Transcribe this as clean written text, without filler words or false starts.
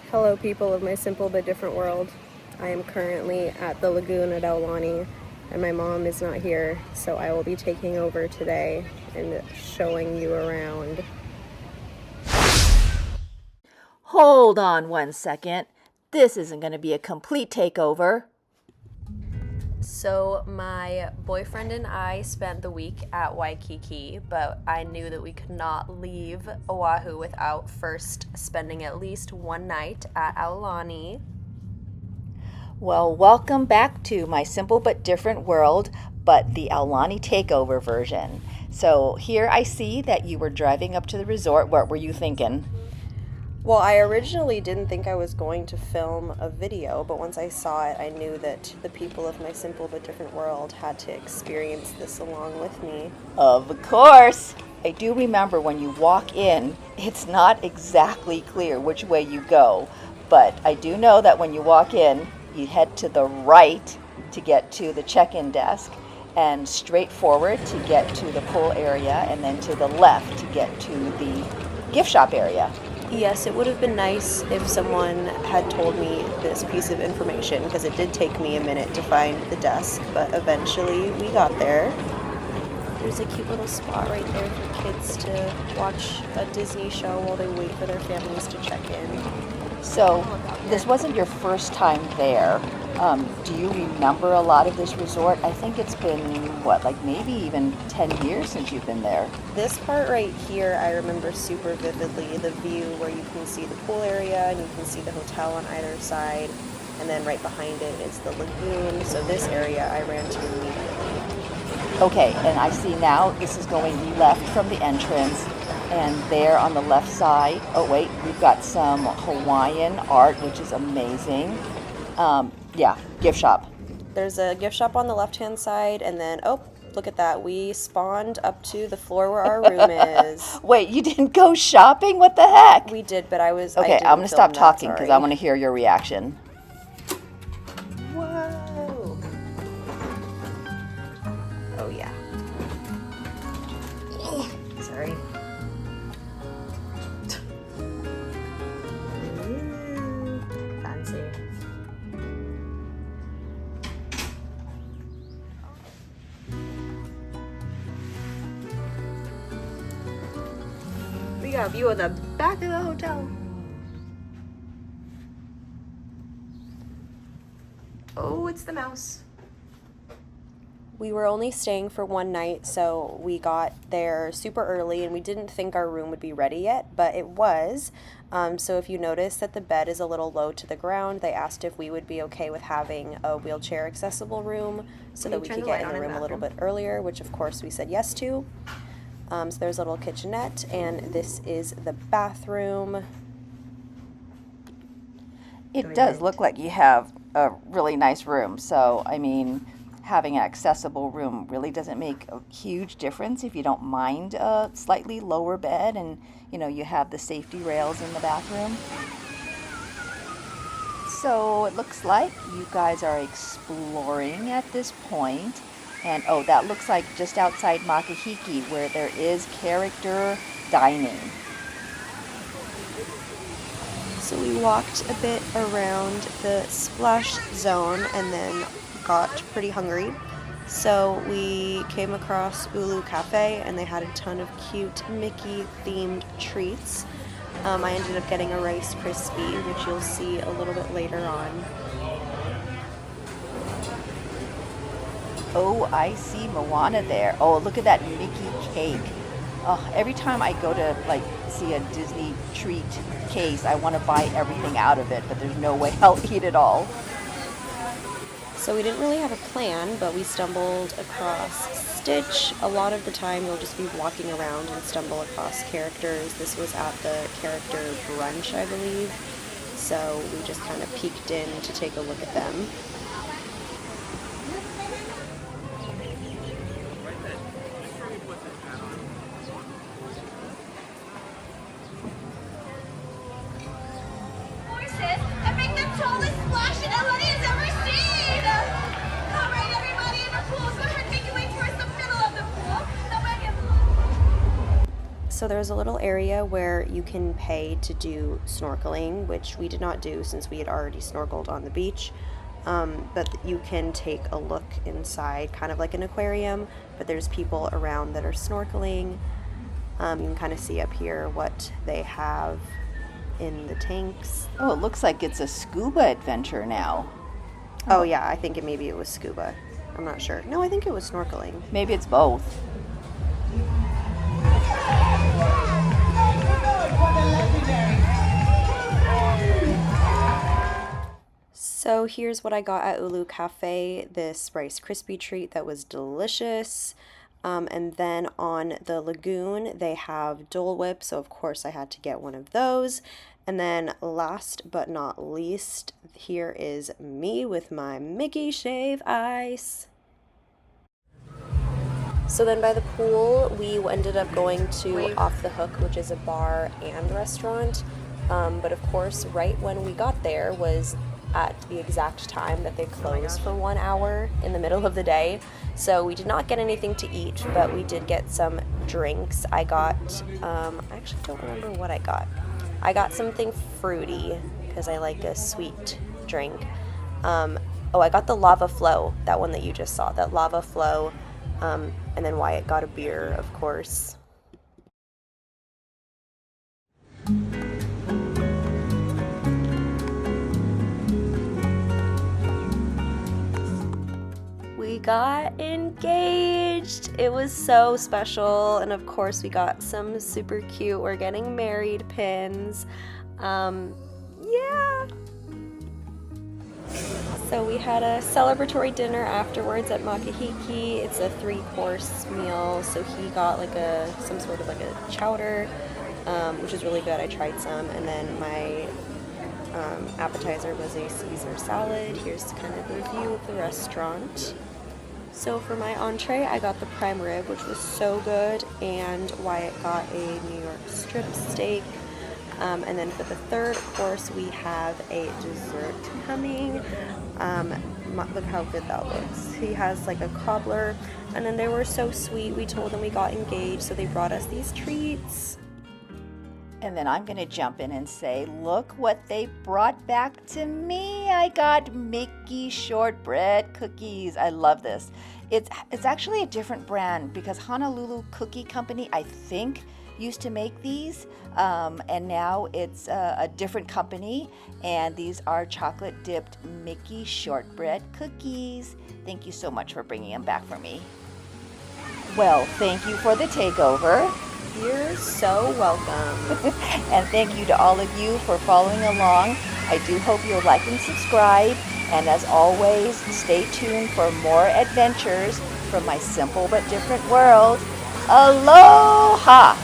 Hello, people of my simple but different world. I am currently at the lagoon at Aulani, and my mom is not here, so I will be taking over today and showing you around. Hold on 1 second. This isn't going to be a complete takeover. So, my boyfriend and I spent the week at Waikiki, but I knew that we could not leave Oahu without first spending at least one night at Aulani. Well, welcome back to my simple but different world, but the Aulani takeover version. So here I see that you were driving up to the resort. What were you thinking? Well, I originally didn't think I was going to film a video, but once I saw it, I knew that the people of my simple but different world had to experience this along with me. Of course! I do remember when you walk in, it's not exactly clear which way you go, but I do know that when you walk in, you head to the right to get to the check-in desk, and straight forward to get to the pool area, and then to the left to get to the gift shop area. Yes, it would have been nice if someone had told me this piece of information, because it did take me a minute to find the desk, but eventually we got there. There's a cute little spot right there for kids to watch a Disney show while they wait for their families to check in. So this wasn't your first time there. Do you remember a lot of this resort? I think it's been, like maybe even 10 years since you've been there. This part right here I remember super vividly, the view where you can see the pool area and you can see the hotel on either side, and then right behind it is the lagoon, so this area I ran to immediately. Okay, and I see now this is going left from the entrance, and there on the left side, oh wait, we've got some Hawaiian art, which is amazing. Gift shop. There's a gift shop on the left-hand side, and then, oh, look at that. We spawned up to the floor where our room is. Wait, you didn't go shopping? What the heck? We did, but Okay, I'm going to stop talking because I want to hear your reaction. Whoa. Oh, yeah. Sorry. Fancy. We got a view of the back of the hotel. Oh, it's the mouse. We were only staying for one night, so we got there super early, and we didn't think our room would be ready yet, but it was. So if you notice that the bed is a little low to the ground, they asked if we would be okay with having a wheelchair accessible room so that we could get in the room a little bit earlier, which of course we said yes to. So there's a little kitchenette, and this is the bathroom. It does look like you have a really nice room. So, I mean, having an accessible room really doesn't make a huge difference if you don't mind a slightly lower bed and, you have the safety rails in the bathroom. So it looks like you guys are exploring at this point. And, oh, that looks like just outside Makahiki where there is character dining. So we walked a bit around the splash zone and then got pretty hungry. So we came across Ulu Cafe, and they had a ton of cute Mickey themed treats. I ended up getting a Rice Krispie, which you'll see a little bit later on. Oh, I see Moana there. Oh, look at that Mickey cake. Oh, every time I go to see a Disney treat case, I want to buy everything out of it, but there's no way I'll eat it all. So we didn't really have a plan, but we stumbled across Stitch. A lot of the time you'll just be walking around and stumble across characters. This was at the character brunch, I believe. So we just kind of peeked in to take a look at them. And make the tallest splash that Aulani has ever seen! All right, everybody in the pool, go ahead and make your way towards the middle of the pool. So there's a little area where you can pay to do snorkeling, which we did not do since we had already snorkeled on the beach. But you can take a look inside, kind of like an aquarium, but there's people around that are snorkeling. You can kind of see up here what they have in the tanks. Oh, it looks like it's a scuba adventure now. Oh yeah, I think maybe it was scuba. I'm not sure. No, I think it was snorkeling. Maybe it's both. So here's what I got at Ulu Cafe, this Rice Krispie treat that was delicious. And then on the lagoon, they have Dole Whip, so of course I had to get one of those. And then last but not least, here is me with my Mickey Shave Ice. So then by the pool, we ended up going to Off the Hook, which is a bar and restaurant. But of course, right when we got there was at the exact time that they closed for 1 hour in the middle of the day. So we did not get anything to eat, but we did get some drinks. I got, I actually don't remember what I got. I got something fruity because I like a sweet drink. I got the Lava Flow, that one that you just saw, that Lava Flow. And then Wyatt got a beer, of course. We got engaged. It was so special, and of course we got some super cute "we're getting married" pins. Yeah. So we had a celebratory dinner afterwards at Makahiki. It's a 3-course meal, so he got like some sort of like a chowder, which is really good. I tried some, and then my appetizer was a Caesar salad. Here's kind of the view of the restaurant. So for my entree, I got the prime rib, which was so good, and Wyatt got a New York strip steak. And then for the third course, we have a dessert coming. Look how good that looks. He has like a cobbler, and then they were so sweet. We told them we got engaged, so they brought us these treats. And then I'm going to jump in and say, look what they brought back to me. I got Mickey shortbread cookies. I love this. It's actually a different brand because Honolulu Cookie Company, I think, used to make these, and now it's a different company, and these are chocolate dipped Mickey shortbread cookies. Thank you so much for bringing them back for me. Well, thank you for the takeover. You're so welcome. And thank you to all of you for following along. I do hope you'll like and subscribe, and as always, stay tuned for more adventures from my simple but different world. Aloha!